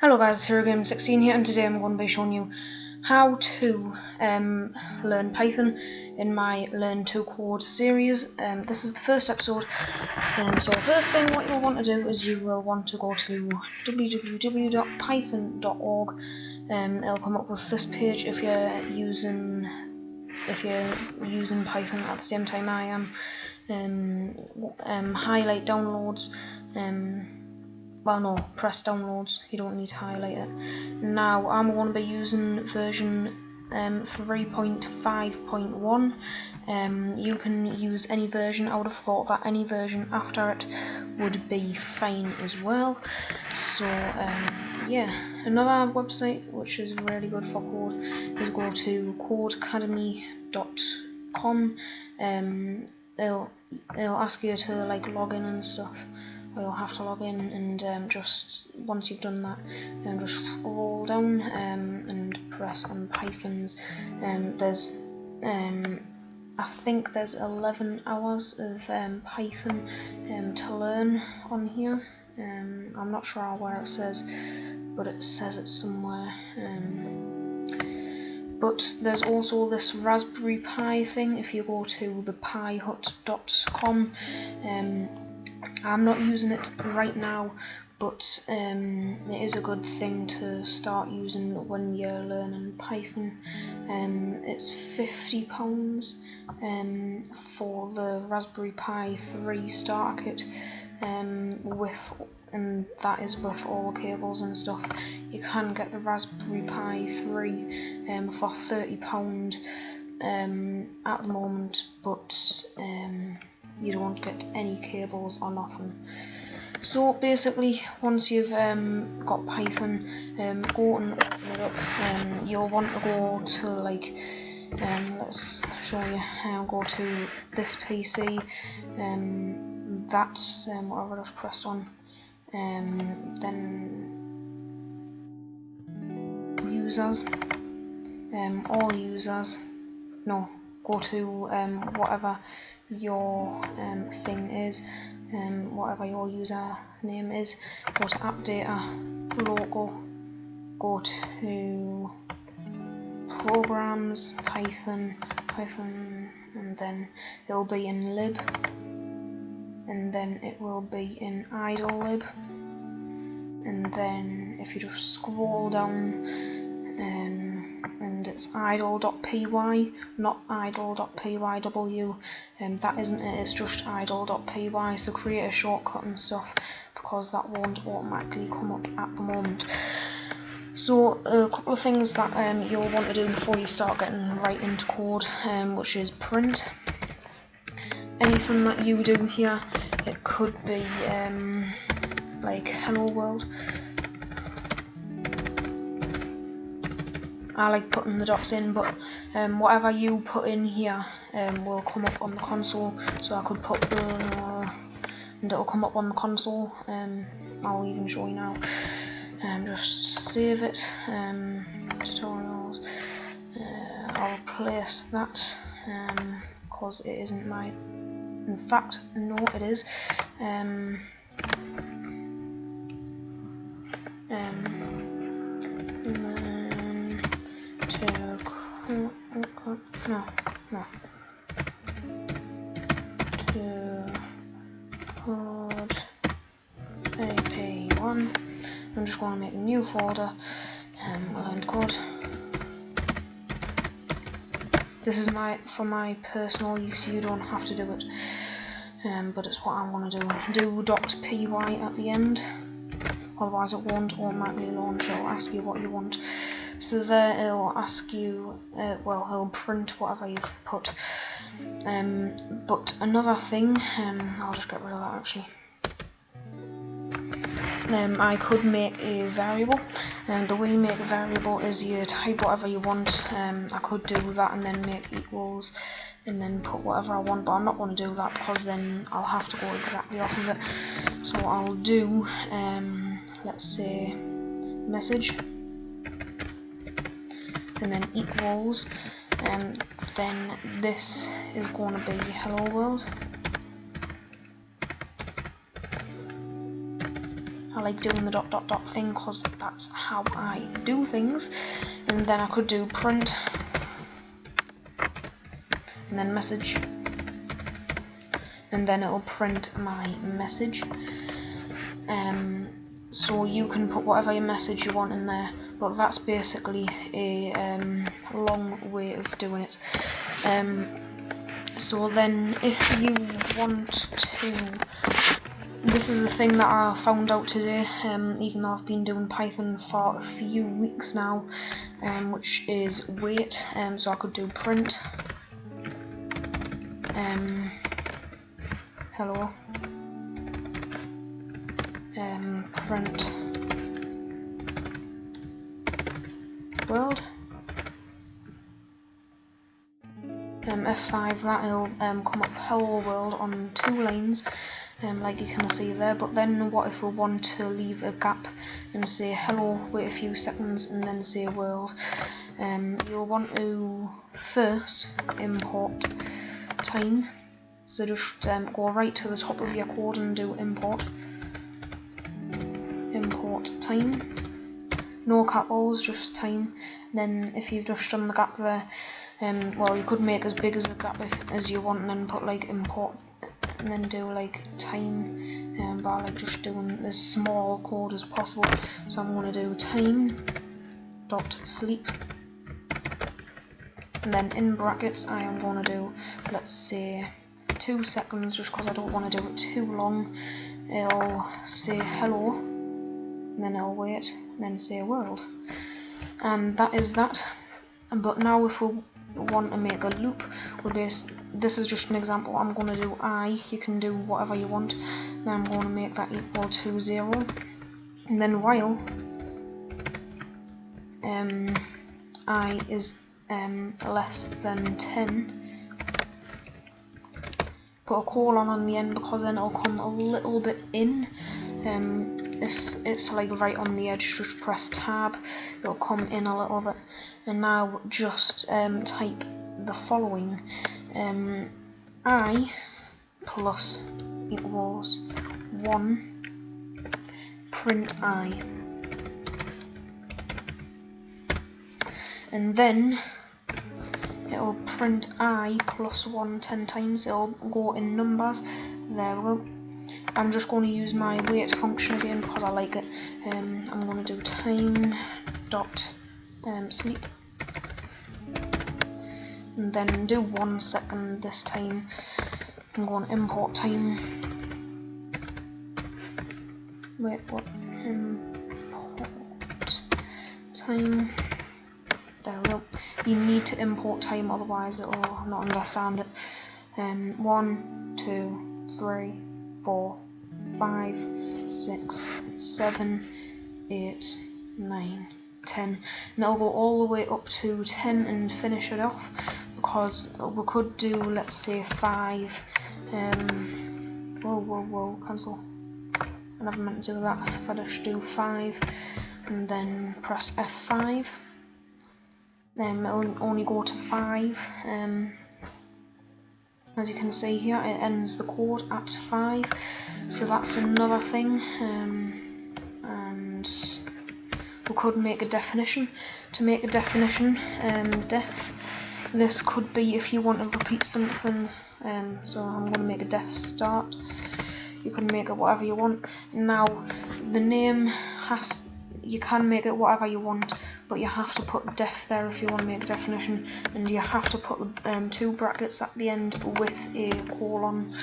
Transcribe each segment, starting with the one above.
Hello guys, HeroGamer16 here, and today I'm going to be showing you how to learn Python in my Learn to Code series. This is the first episode, so the first thing what you'll want to do is you will want to go to www.python.org. It'll come up with this page if you're using Python at the same time I am. Highlight downloads. Well, no, press downloads, you don't need to highlight it. Now, I'm going to be using version 3.5.1. You can use any version. I would have thought that any version after it would be fine as well. So, yeah, another website which is really good for code is go to codecademy.com. It'll ask you to log in and stuff. You'll have to log in, and just once you've done that, just scroll down and press on Python's. There's I think there's 11 hours of Python to learn on here. I'm not sure where it says, but it says it somewhere. But there's also this Raspberry Pi thing. If you go to thepihut.com, I'm not using it right now, but it is a good thing to start using when you're learning Python. It's £50 for the Raspberry Pi 3 starter kit, and that is with all the cables and stuff. You can get the Raspberry Pi 3 for £30 at the moment, but you don't get any cables or nothing. So basically, once you've got Python, go and open it up. You'll want to go to let's show you how. Go to this PC. That's whatever I've pressed on. Then users. All users. No, go to whatever your thing is, whatever your user name is. Go to app data, local, go to programs, Python, and then it'll be in lib, and then it will be in idle lib, and then if you just scroll down, and it's idle.py, not idle.pyw, that isn't it, it's just idle.py, so create a shortcut and stuff, because that won't automatically come up at the moment. So a couple of things that you'll want to do before you start getting right into code, which is print. Anything that you do here, it could be like hello world. I like putting the dots in, but whatever you put in here will come up on the console. So I could put and it'll come up on the console. I'll even show you now. Just save it. Tutorials. I'll place that because it isn't my. In fact, no, it is. No. To code AP1. I'm just going to make a new folder. Learn code. This is for my personal use. You don't have to do it, but it's what I want to do. Do .py at the end. Otherwise, it won't automatically launch. It'll ask you what you want. So there it'll ask you, it'll print whatever you've put. But another thing, I'll just get rid of that actually. I could make a variable, and the way you make a variable is you type whatever you want. I could do that and then make equals and then put whatever I want, but I'm not going to do that because then I'll have to go exactly off of it. So I'll do, let's say, message, and then equals, and then this is going to be hello world, I like doing the ... thing because that's how I do things. And then I could do print and then message, and then it'll print my message. So you can put whatever your message you want in there, but that's basically a long way of doing it. So then if you want to, this is a thing that I found out today, even though I've been doing Python for a few weeks now, which is wait. So I could do print hello, print world, F5, that'll come up hello world on 2 lines, like you can see there. But then what if we want to leave a gap and say hello, wait a few seconds, and then say world? You'll want to first import time, so just go right to the top of your code and do import time, no capitals, just time. Then if you've just done the gap there, well, you could make as big as the gap as you want, and then put like import, and then do like time, but I like just doing as small code as possible. So I'm going to do time dot sleep, and then in brackets I am going to do, let's say, 2 seconds, just because I don't want to do it too long. It'll say hello, and then I'll wait, and then say world, and that is that. But now if we want to make a loop, this is just an example. I'm going to do I, you can do whatever you want. Then I'm going to make that equal to 0, and then while I is less than 10, put a colon on the end, because then it'll come a little bit in. If it's like right on the edge, just press tab, it'll come in a little bit. And now just type the following, I plus equals 1, print I, and then it'll print I plus 1 10 times. It'll go in numbers. There we go. I'm just going to use my wait function again because I like it. I'm going to do time dot sleep, and then do 1 second this time. I'm going to import time. Wait, what? Import time. There we go. You need to import time, otherwise it will not understand it. 1, 2, 3, 4, 5, 6, 7, 8, 9, 10, and it'll go all the way up to 10 and finish it off, because we could do, let's say, 5. Whoa, cancel. I never meant to do that. If I just do 5 and then press F5, then it'll only go to 5. As you can see here, it ends the code at 5, so that's another thing. And we could make a definition. To make a definition, def, this could be if you want to repeat something. So I'm going to make a def start. You can make it whatever you want. Now the name you can make it whatever you want, but you have to put def there if you want to make a definition, and you have to put 2 brackets at the end with a colon,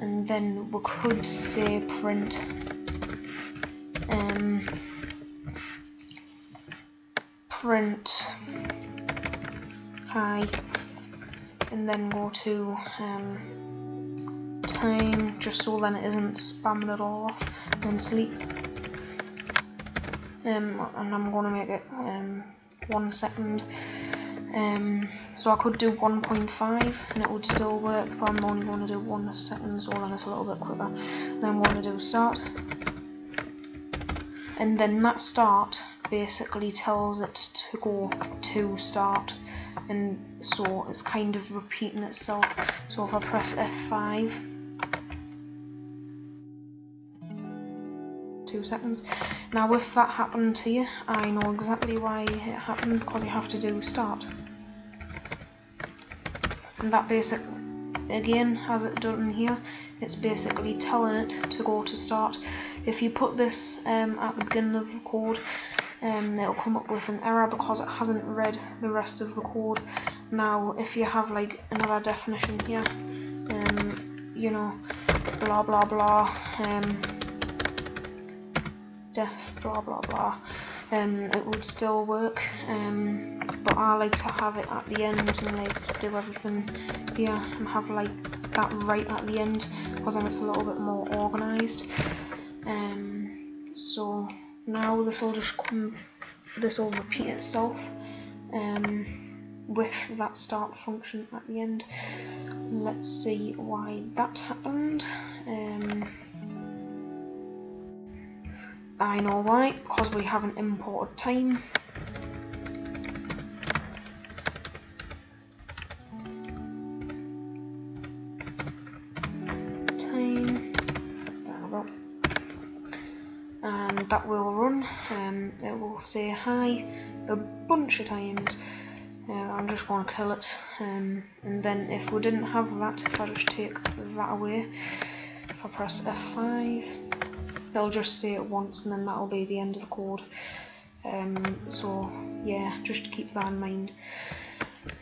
and then we could say print print hi, and then go to time, just so then it isn't spamming it all off, and then sleep. And I'm going to make it 1 second. So I could do 1.5 and it would still work, but I'm only going to do 1 second, so then it's a little bit quicker. Then I'm going to do start, and then that start basically tells it to go to start, and so it's kind of repeating itself. So if I press F5, 2 2 seconds. Now if that happened to you, I know exactly why it happened, because you have to do start. And that basic, again, as it done here, it's basically telling it to go to start. If you put this at the beginning of the code, it'll come up with an error because it hasn't read the rest of the code. Now if you have like another definition here, you know, blah blah blah, def blah blah blah, it would still work, but I like to have it at the end and like do everything here and have like that right at the end, because then it's a little bit more organised. So now this will just repeat itself with that start function at the end. Let's see why that happened. I know why, because we haven't imported time. And that will run, it will say hi a bunch of times. I'm just going to kill it, and then if we didn't have that, if I just take that away, if I press F5, it'll just say it once and then that'll be the end of the code. So yeah, just keep that in mind.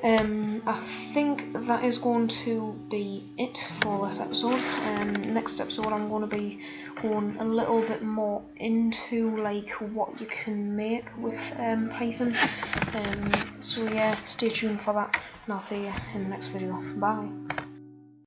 I think that is going to be it for this episode. Next episode I'm going to be going a little bit more into like what you can make with Python. So yeah, stay tuned for that, and I'll see you in the next video. Bye.